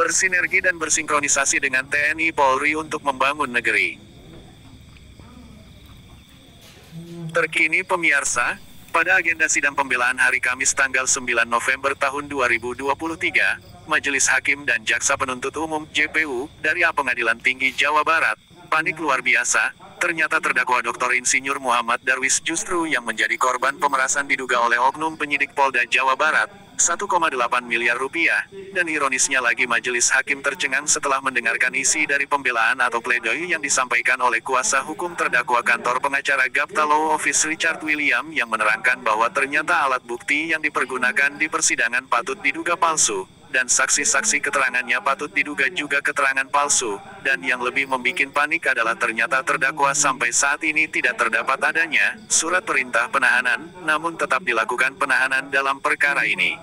bersinergi dan bersinkronisasi dengan TNI Polri untuk membangun negeri. Terkini pemirsa, pada agenda sidang pembelaan hari Kamis tanggal 9 November tahun 2023, Majelis Hakim dan Jaksa Penuntut Umum (JPU) dari Pengadilan Tinggi Jawa Barat, panik luar biasa. Ternyata terdakwa Dr. Insinyur Muhammad Darwis justru yang menjadi korban pemerasan diduga oleh oknum penyidik Polda Jawa Barat, 1,8 miliar rupiah, dan ironisnya lagi Majelis Hakim tercengang setelah mendengarkan isi dari pembelaan atau pledoi yang disampaikan oleh kuasa hukum terdakwa kantor pengacara Gapta Law Office Richard William yang menerangkan bahwa ternyata alat bukti yang dipergunakan di persidangan patut diduga palsu, dan saksi-saksi keterangannya patut diduga juga keterangan palsu, dan yang lebih membikin panik adalah ternyata terdakwa sampai saat ini tidak terdapat adanya surat perintah penahanan, namun tetap dilakukan penahanan dalam perkara ini.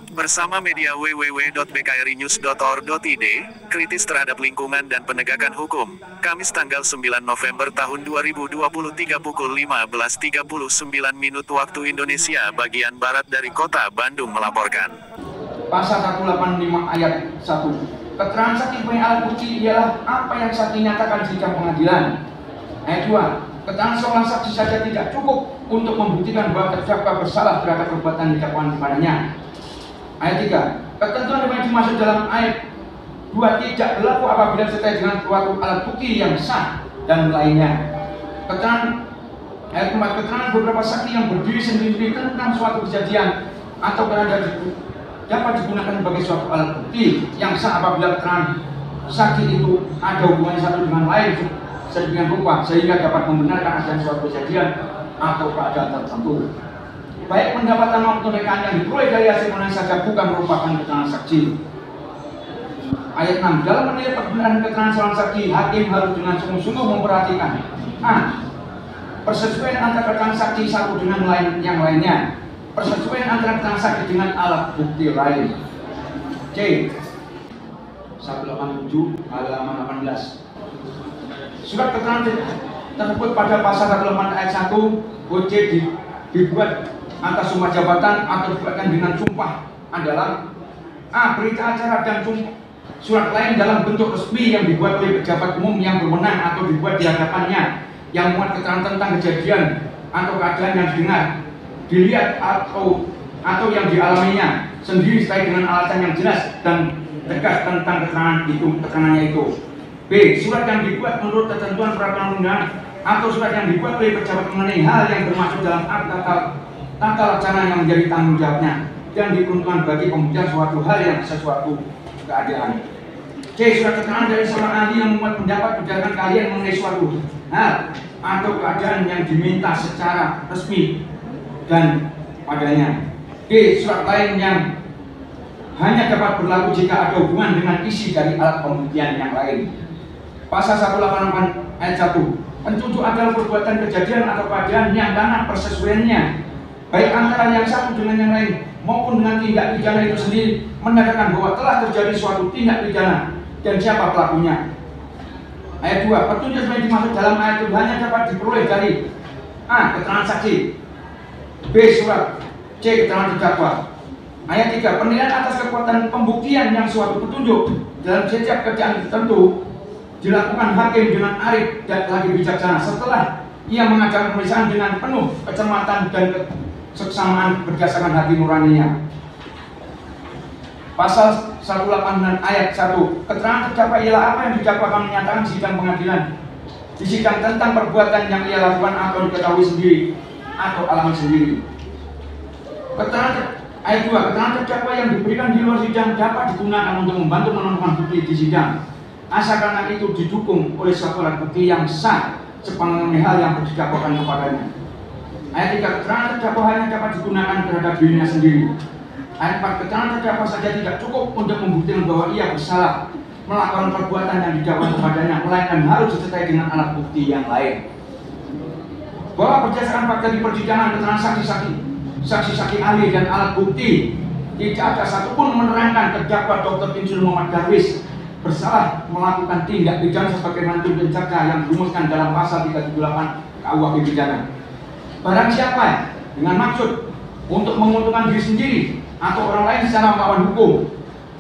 Bersama media www.bkrinews.or.id, kritis terhadap lingkungan dan penegakan hukum, Kamis tanggal 9 November tahun 2023 pukul 15.39 waktu Indonesia bagian Barat dari Kota Bandung melaporkan. Pasal 185 ayat 1. Keterangan saksi sebagai alat bukti ialah apa yang saksi nyatakan di sidang pengadilan. Ayat 2. Keterangan seorang saksi saja tidak cukup untuk membuktikan bahwa terdakwa bersalah terhadap perbuatan yang didakwakan kepadanya. Ayat 3. Ketentuan yang dimaksud dalam ayat 2 tidak berlaku apabila disertai dengan suatu alat bukti yang sah dan lainnya. Ayat 4. Keterangan beberapa saksi yang berdiri sendiri tentang suatu kejadian atau berada dapat digunakan sebagai suatu alat bukti yang sah apabila keterangan saksi itu ada hubungannya satu dengan lain sedemikian rupa sehingga dapat membenarkan adanya suatu kejadian atau keadaan tertentu. Baik pendapatan maupun rekaan yang diperoleh dari hasil penahanan saja bukan merupakan keterangan saksi. Ayat 6. Dalam menilai perbenaran keterangan seorang saksi, hakim harus dengan sungguh-sungguh memperhatikan a. Persesuaian antara keterangan saksi satu dengan yang lainnya. Persesuaian antara keterangan saksi dengan alat bukti lain. C. 187 halaman 18. Surat keterangan tersebut pada pasal 188 ayat 1 OC dibuat atas sumpah jabatan atau dibuatkan dengan sumpah adalah a. Berita acara dan surat lain dalam bentuk resmi yang dibuat oleh pejabat umum yang berwenang atau dibuat di hadapannya yang memuat keterangan tentang kejadian atau keadaan yang didengar, dilihat atau yang dialaminya sendiri sesuai dengan alasan yang jelas dan tegas tentang keterangannya itu. B. Surat yang dibuat menurut ketentuan peraturan undang atau surat yang dibuat oleh pejabat mengenai hal yang bermaksud dalam tata laksana yang menjadi tanggung jawabnya dan diperuntukkan bagi pembuktian suatu hal yang sesuatu keadaan. C. Surat keterangan dari seorang ahli yang membuat pendapat berdasarkan kalian mengenai suatu hal atau keadaan yang diminta secara resmi dan padanya. D. Surat lain yang hanya dapat berlaku jika ada hubungan dengan isi dari alat pembuktian yang lain. Pasal 188 ayat 1. Petunjuk adalah perbuatan kejadian atau keadaan yang mana persesuaiannya baik antara yang satu dengan yang lain maupun dengan tindak pidana itu sendiri menandakan bahwa telah terjadi suatu tindak pidana dan siapa pelakunya. Ayat 2. Petunjuk yang dimaksud dalam ayat itu hanya dapat diperoleh dari a. Keterangan saksi, B. Surat, C. Keterangan terdakwa. Ayat 3. Penilaian atas kekuatan pembuktian yang suatu petunjuk dalam setiap kerjaan tertentu dilakukan hakim dengan arif dan lagi bijaksana setelah ia mengajukan pemeriksaan dengan penuh kecermatan dan keseksamaan berdasarkan hati nuraninya. Pasal 189 ayat 1. Keterangan terdakwa ialah apa yang didakwakan menyatakan di sidang pengadilan, di sidang tentang perbuatan yang ia lakukan atau diketahui sendiri atau alami sendiri. Ayat 2. Keterangan terdakwa yang diberikan di luar sidang dapat digunakan untuk membantu menemukan bukti di sidang, asalkan itu didukung oleh suatu alat bukti yang sah sepanjang hal yang didakwakan kepadanya. Ayat 3. Keterangan terdakwa hanya dapat digunakan terhadap dirinya sendiri. Ayat 4. Keterangan terdakwa saja tidak cukup untuk membuktikan bahwa ia bersalah melakukan perbuatan yang didakwakan kepadanya, melainkan harus disertai dengan alat bukti yang lain. Bahwa berdasarkan fakta di persidangan, keterangan saksi-saksi ahli dan alat bukti, tidak ada satupun menerangkan terdakwa Dr. Insinyur Muhammad Darwis bersalah melakukan tindak pidana sebagaimana tuntutan jaksa yang dirumuskan dalam pasal 378 KUHP pidana. Barang siapa dengan maksud untuk menguntungkan diri sendiri atau orang lain secara melawan hukum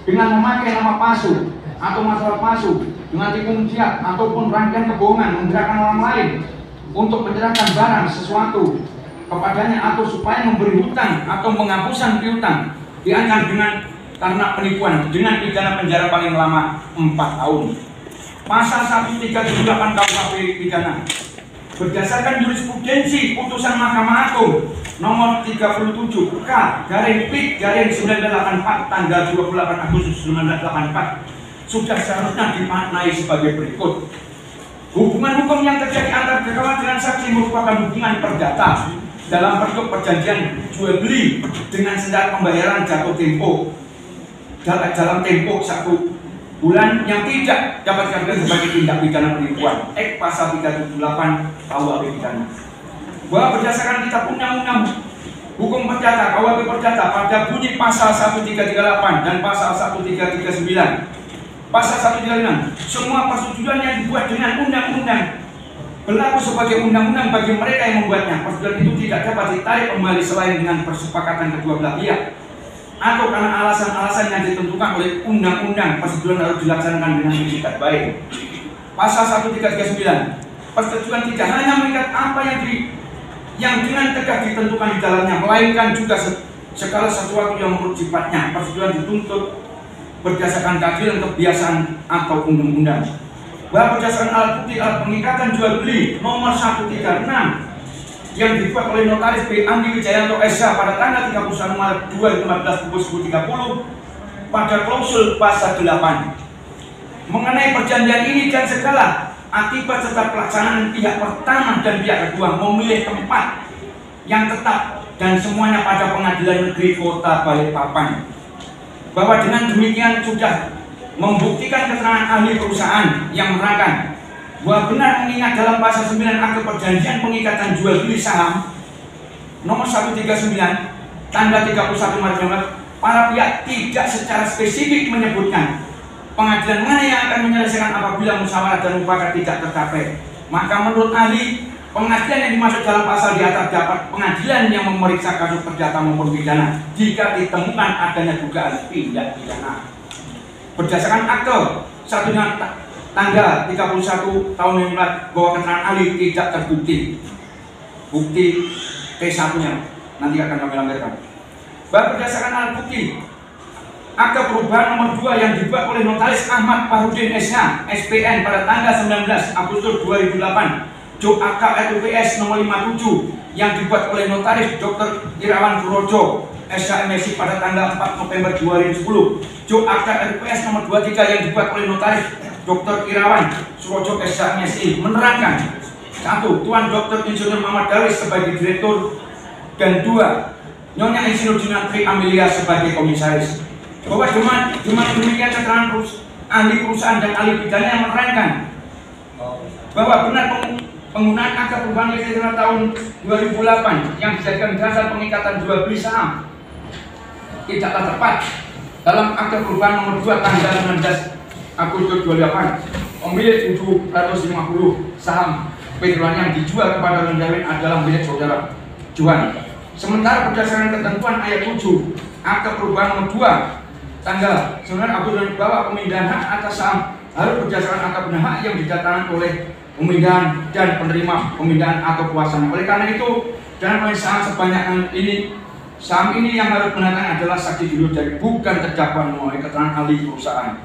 dengan memakai nama palsu atau masalah palsu, dengan tipu muslihat ataupun rangkaian kebohongan menggerakkan orang lain untuk menyerahkan barang sesuatu kepadanya atau supaya memberi hutang atau penghapusan piutang, diancam dengan karena penipuan dengan pidana penjara paling lama 4 tahun. Pasal 138 KUHP pidana. Berdasarkan jurisprudensi putusan Mahkamah Agung nomor 37 K/P/1984 tanggal 28 Agustus 1984 sudah seharusnya dimaknai sebagai berikut. Hubungan hukum yang terjadi antara terdakwa dengan saksi merupakan hubungan perdata dalam bentuk perjanjian jual beli dengan syarat pembayaran jatuh tempo dalam tempo 1 bulan yang tidak dapat dikatakan sebagai tindak pidana penipuan. Pasal 378 KUHP pidana. Bahwa berdasarkan kitab undang-undang hukum perdata KUHP perdata pada bunyi pasal 1338 dan pasal 1339. Pasal 136, semua persetujuan yang dibuat dengan undang-undang berlaku sebagai undang-undang bagi mereka yang membuatnya. Persetujuan itu tidak dapat ditarik kembali selain dengan persepakatan kedua belah pihak atau karena alasan-alasan yang ditentukan oleh undang-undang. Persetujuan harus dilaksanakan dengan itikat baik. Pasal 1339, persetujuan tidak hanya mengikat apa yang dengan tegas ditentukan di dalamnya, melainkan juga segala sesuatu yang menurut sifatnya. Persetujuan dituntut berdasarkan keadilan, kebiasaan atau undang-undang. Bahwa berdasarkan alat bukti alat pengikatan jual beli nomor 136 yang dibuat oleh notaris B. Andi Wijayanto SH pada tanggal 31 Maret 2015 pukul 10.30 pada klausul pasal 8 mengenai perjanjian ini dan segala akibat serta pelaksanaan pihak pertama dan pihak kedua memilih tempat yang tetap dan semuanya pada Pengadilan Negeri Kota Balikpapan. Bahwa dengan demikian sudah membuktikan keterangan ahli perusahaan yang menerangkan bahwa benar mengingat dalam pasal 9 akte perjanjian pengikatan jual beli saham nomor 139 tanggal 31 Maret para pihak tidak secara spesifik menyebutkan pengadilan mana yang akan menyelesaikan apabila musyawarah dan mufakat tidak tercapai. Maka menurut ahli, pengadilan yang dimaksud dalam pasal di atas dapat pengadilan yang memeriksa kasus perdata maupun pidana jika ditemukan adanya dugaan tindak pidana. Berdasarkan akte satunya tanggal 31 tahun 2015 bahwa keterangan ahli tidak terbukti. Bukti T1-nya nanti akan kami lampirkan. Bahwa berdasarkan alat bukti akte perubahan nomor 2 yang dibuat oleh notaris Ahmad Fahrudin SH SPN pada tanggal 19 Agustus 2008 Jok Akta RUPS nomor 57 yang dibuat oleh notaris Dr. Irawan Surojo SH MSI pada tanggal 4 November 2010 Jok Akta RUPS nomor 23 yang dibuat oleh notaris Dr. Irawan Surojo SH MSI menerangkan 1. Tuan Dr. Insinyur Muhammad Darwis sebagai direktur dan 2. Nyonya Insinyur Junatri Amelia sebagai komisaris. Bahwa demikian keterangan ahli perusahaan dan ahli pidana yang menerangkan bahwa benar penggunaan akte perubahan legislatif tahun 2008 yang dijadikan dasar pengikatan jual beli saham tidaklah tepat dalam akte perubahan nomor 2 tanggal 19 Agustus 2008 pemilik 750 saham Petrolan yang dijual kepada Rendawin adalah milik saudara Juan. Sementara berdasarkan ketentuan ayat 7 akte perubahan nomor 2 tanggal 9 Agustus bahwa pemindahan hak atas saham harus berdasarkan akte pemindahan hak yang didatangkan oleh pemindahan dan penerima pemindahan atau kuasanya. Oleh karena itu dalam saham sebanyak ini saham ini yang harus menandatangani adalah saksi dulu dari bukan terdakwa melalui keterangan ahli perusahaan.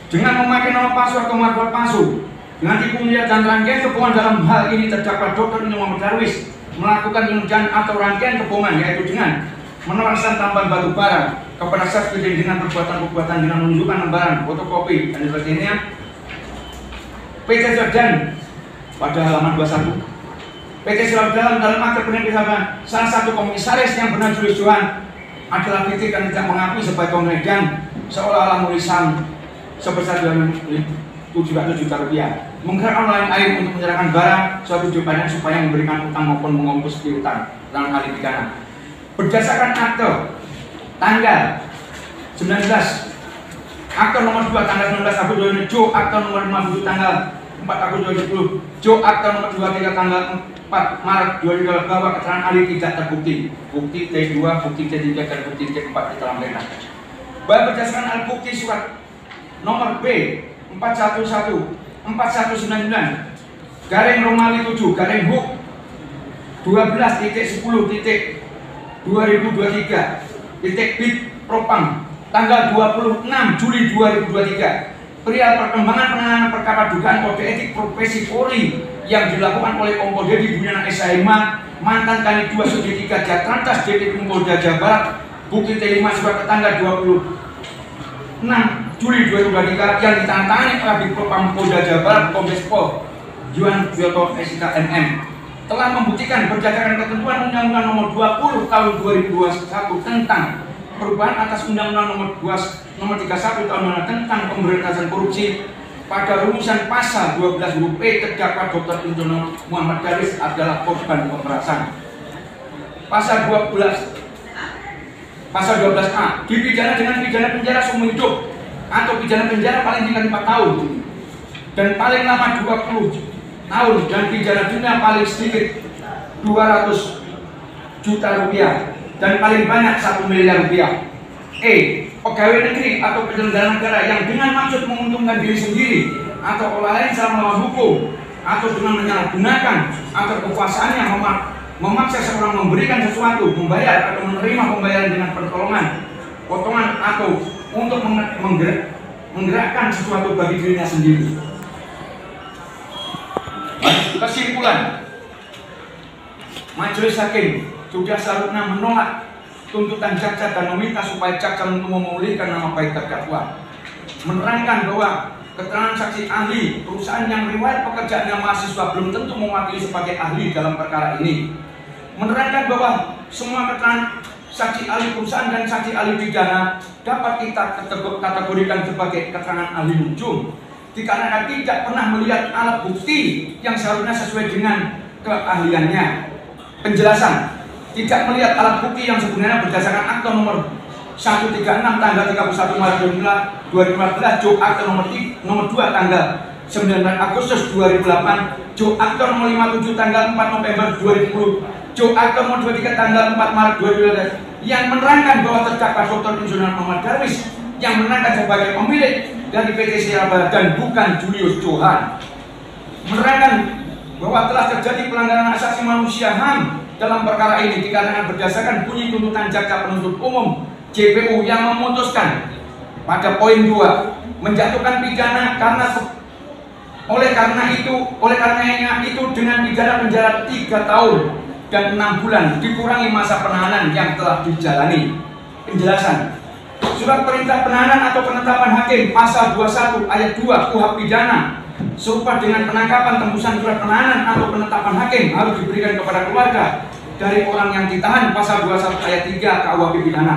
Dengan memakai nama palsu atau marwah palsu, dengan tipu muslihat dan rangkaian kebohongan dalam hal ini terdakwa Dr. Muhammad Darwis melakukan pengerjaan atau rangkaian kebohongan yaitu dengan menawarkan tambahan batu bara kepada saksi dengan perbuatan-perbuatan dengan menunjukkan lembaran fotokopi dan sebagainya. PT Serdan pada halaman 21. PT Serdan dalam akte penelitian salah satu komisaris yang benar jual-jualan adalah PT yang tidak mengakui sebagai penggeledahan seolah-olah mulisan sebesar 700 juta rupiah menggerakkan orang lain untuk menyerahkan barang suatu jumlahnya supaya memberikan utang maupun mengumpus piutang dalam ahli pidana. Berdasarkan akte tanggal 19 akte nomor 2 tanggal 19 Agustus 2020 Jo akte nomor 57 tanggal 4 Agustus 2020 Jo akte nomor 23 tanggal 4 Maret 2020 bahwa keterangan ahli tidak terbukti. Bukti T2, bukti T3 dan bukti T4 di dalam mereka. bahwa berdasarkan alat bukti surat nomor B 4199 garing Romawi 7 garing Huk 12.10.2023 bit Propam tanggal 26 Juli 2023 perihal perkembangan penanganan perkara dugaan kode etik profesi Polri yang dilakukan oleh Kompol Dedi Budiana SHM mantan Kanit 2 Subdit 3 Jatrantas DPP Polda Jawa Barat bukti T5 surat tanggal 26 Juli 2023 yang ditandatangani oleh Kabid Propam Polda Jawa Barat Kombes Pol Juan Yoto SIK MM telah membuktikan berdasarkan ketentuan Undang-Undang Nomor 20 Tahun 2021 tentang perubahan atas Undang-Undang Nomor 31 Tahun 2000 tentang pemberantasan korupsi pada rumusan pasal 12 huruf E terdakwa Dr. Injono Muhammad Darwis adalah korban pemerasan. Pasal 12A dipidana dengan pidana penjara seumur hidup atau pidana penjara paling tinggi 4 tahun dan paling lama 20 tahun dan pidana denda paling sedikit 200 juta rupiah dan paling banyak 1 miliar rupiah. Pegawai negeri atau penyelenggara negara yang dengan maksud menguntungkan diri sendiri atau orang lain secara melawan hukum atau dengan menyalahgunakan atau kekuasaannya memaksa seorang memberikan sesuatu, membayar atau menerima pembayaran dengan pertolongan, potongan atau untuk menggerakkan sesuatu bagi dirinya sendiri. Kesimpulan, Majelis Hakim sudah seharusnya menolak tuntutan jaksa dan meminta supaya jaksa untuk memulihkan nama baik terdakwa, menerangkan bahwa keterangan saksi ahli perusahaan yang riwayat pekerjaannya mahasiswa belum tentu mewakili sebagai ahli dalam perkara ini, menerangkan bahwa semua keterangan saksi ahli perusahaan dan saksi ahli pidana dapat kita kategorikan sebagai keterangan ahli nujum dikarenakan tidak pernah melihat alat bukti yang seharusnya sesuai dengan keahliannya. Penjelasan, tidak melihat alat bukti yang sebenarnya berdasarkan akte nomor 136 tanggal 31 Maret 2014, Jo akte nomor 2 tanggal 19 Agustus 2008, Jo akte nomor 57 tanggal 4 November 2010, Jo akte nomor 23 tanggal 4 Maret 2012 yang menerangkan bahwa terdakwa Dr. Injono Muhammad Darwis yang menerangkan sebagai pemilik dari PT Siraba dan bukan Julius Johan, menerangkan bahwa telah terjadi pelanggaran hak asasi manusia HAM dalam perkara ini dikarenakan berdasarkan bunyi tuntutan jaksa penuntut umum JPU yang memutuskan pada poin 2 menjatuhkan pidana oleh karenanya itu dengan pidana penjara 3 tahun dan 6 bulan dikurangi masa penahanan yang telah dijalani. Penjelasan, surat perintah penahanan atau penetapan hakim pasal 21 ayat 2 KUHP pidana serupa dengan penangkapan tembusan surat penahanan atau penetapan hakim harus diberikan kepada keluarga dari orang yang ditahan pasal 21 ayat 3 KUHP pidana.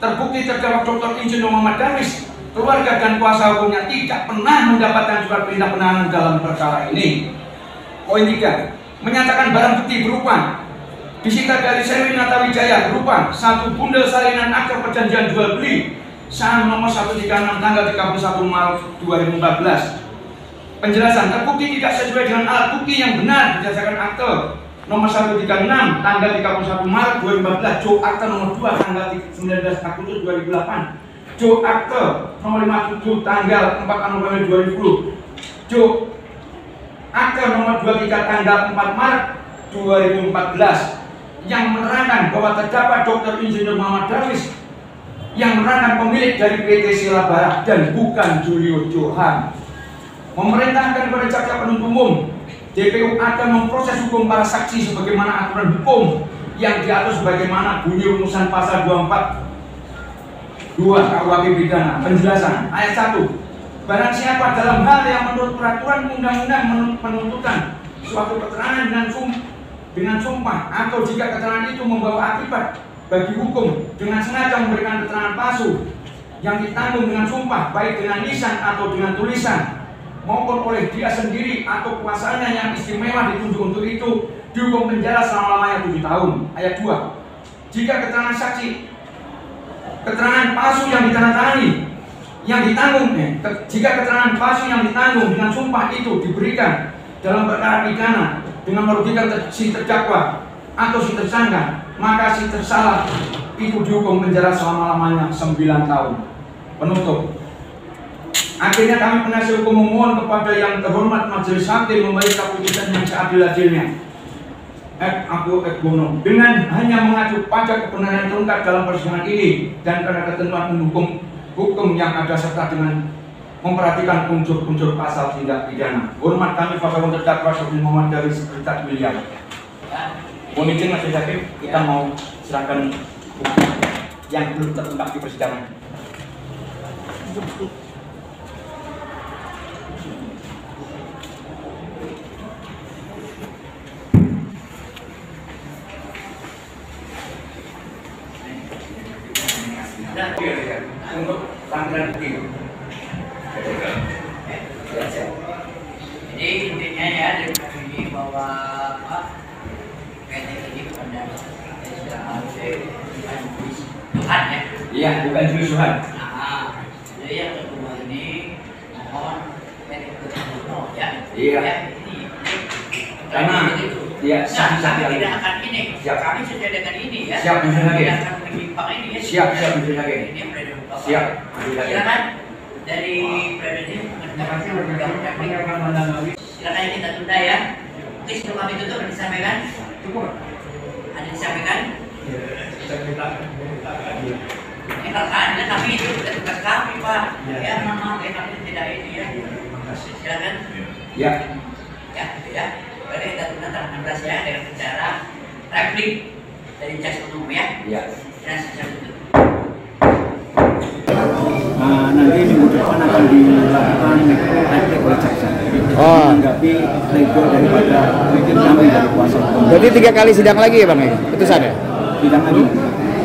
Terbukti terdakwa Dr. Injono Muhammad Darwis, keluarga dan kuasa hukumnya tidak pernah mendapatkan surat perintah penahanan dalam perkara ini. Poin 3, menyatakan barang bukti berupa disita dari Seri Nata Wijaya berupa 1 bundel salinan akte perjanjian jual beli saham nomor 136 tanggal 31 Maret 2014. Penjelasan, terbukti tidak sesuai dengan alat bukti yang benar berdasarkan akte nomor 136 tanggal 31 Maret 2014, Jo akte nomor 2 tanggal 19 Agustus 2008, Jo akte nomor 57 tanggal 4 November 2010, Jo akte nomor 23 tanggal 4 Maret 2014 yang menerangkan bahwa terdakwa Dr. Injono Muhammad Darwis yang menerangkan pemilik dari PT Siraba dan bukan Julius Johan, memerintahkan kepada jaksa penuntut umum JPU akan memproses hukum para saksi sebagaimana aturan hukum yang diatur sebagaimana bunyi rumusan pasal 24 2 KUHP pidana. Penjelasan, ayat 1, barang siapa dalam hal yang menurut peraturan undang-undang penuntutan suatu keterangan dengan sumpah atau jika keterangan itu membawa akibat bagi hukum dengan sengaja memberikan keterangan palsu yang ditanggung dengan sumpah baik dengan lisan atau dengan tulisan maupun oleh dia sendiri atau kuasanya yang istimewa ditunjuk untuk itu, dihukum penjara selama-lamanya 7 tahun. Ayat 2, jika keterangan saksi keterangan palsu yang ditandatangani yang ditanggung jika keterangan palsu yang ditanggung dengan sumpah itu diberikan dalam perkara pidana dengan merugikan si terdakwa atau si tersangka, maka si tersalah itu dihukum penjara selama-lamanya 9 tahun. penutup. Akhirnya kami penasihat hukum memohon kepada yang terhormat Majelis Hakim memberi keputusan yang seadil-adilnya. Aku Gunung dengan hanya mengacu pada kebenaran terungkap dalam persidangan ini dan karena ketentuan hukum yang ada serta dengan memperhatikan unsur-unsur pasal tindak pidana. Hormat kami pada terdakwa Sofian Muhammad dari Sekretariat William. Mohon izin Majelis Hakim, kita mau serahkan yang belum terungkap di persidangan. Untuk panggilan bukti. Jadi intinya ya ini bahwa PT ini kepada Tuhan ya. Iya, bukan juri Tuhan. Nah, jadi yang kedua ini mohon PT ya. Iya. Ini Karena ya kami tidak akan ini. Siap. Kami sesuai dengan ini ya. Siap, tidak akan menyimpang ini ya. Siap, Majelis Hakim. Ini yang berada di bawah. Siap, Majelis Hakim. Silakan dari Presiden mengerjakan silakan kita tunda ya. Oke, sebelum kami tutup ada disampaikan? Ada disampaikan? Ya, karena kami itu sudah tugas kami Pak. Ya, maaf ya kami tidak ini ya. Silakan. Ya. Ya, ya. Boleh kita tunda tanggal 16 ya dengan bicara replik dari jaksa umum ya. Ya. Dan secara tutup. Nanti minggu depan akan dilakukan replik oleh jaksa. Menanggapi nego daripada kami dari kuasa hukum. Berarti 3 kali sidang lagi ya Bang ya? Putusannya? Sidang lagi.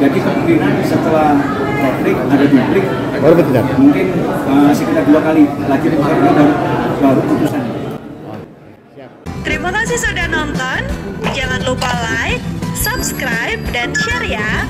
Jadi kemungkinan setelah replik ada duplik. Baru putusan? Mungkin sekitar 2 kali lagi baru putusan. Terima kasih sudah nonton. Jangan lupa like, subscribe, dan share ya.